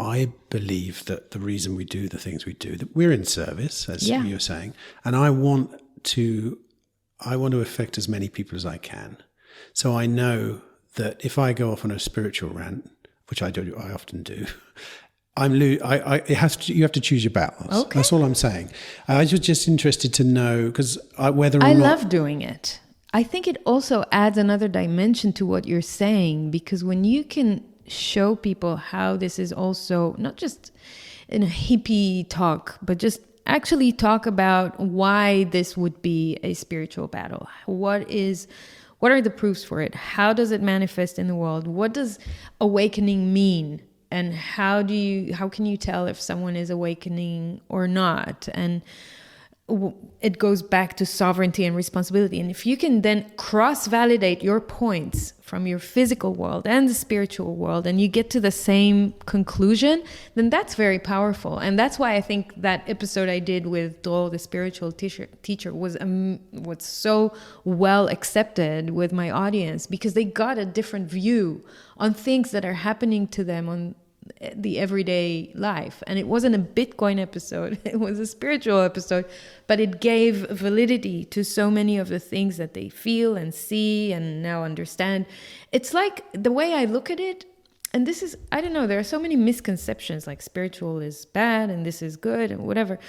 I believe that the reason we do the things we do, that we're in service, as Yeah. you're saying, and I want to affect as many people as I can. So I know that if I go off on a spiritual rant, which I often do, you have to choose your battles. Okay. That's all I'm saying. I was just interested to know, because whether or I not... love doing it. I think it also adds another dimension to what you're saying, because when you can show people how this is also not just in a hippie talk, but just actually talk about why this would be a spiritual battle. What are the proofs for it? How does it manifest in the world? What does awakening mean? And how can you tell if someone is awakening or not? And it goes back to sovereignty and responsibility. And if you can then cross-validate your points from your physical world and the spiritual world, and you get to the same conclusion, then that's very powerful. And that's why I think that episode I did with Dol, the spiritual teacher, was so well accepted with my audience, because they got a different view on things that are happening to them on the everyday life. And it wasn't a Bitcoin episode, it was a spiritual episode, but it gave validity to so many of the things that they feel and see and now understand. It's like the way I look at it, and this is, I don't know, there are so many misconceptions, like spiritual is bad and this is good and whatever.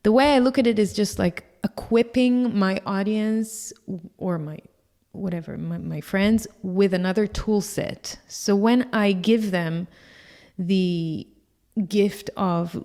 The way I look at it is just like equipping my audience or my friends with another tool set. So when I give them the gift of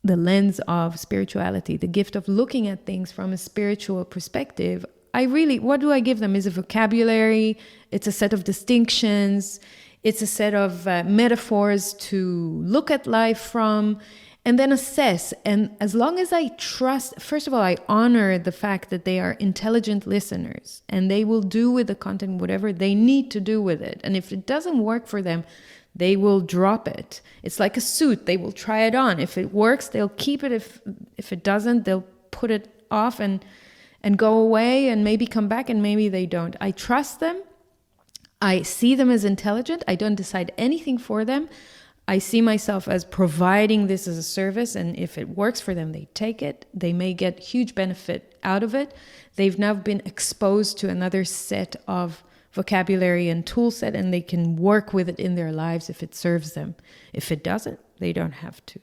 the lens of spirituality, the gift of looking at things from a spiritual perspective, what do I give them is a vocabulary, it's a set of distinctions, it's a set of metaphors to look at life from, and then assess. And as long as I trust, first of all, I honor the fact that they are intelligent listeners and they will do with the content whatever they need to do with it. And if it doesn't work for them, they will drop it. It's like a suit. They will try it on. If it works, they'll keep it. If it doesn't, they'll put it off and go away and maybe come back, and maybe they don't. I trust them. I see them as intelligent. I don't decide anything for them. I see myself as providing this as a service, and if it works for them, they take it. They may get huge benefit out of it. They've now been exposed to another set of vocabulary and tool set, and they can work with it in their lives if it serves them. If it doesn't, they don't have to.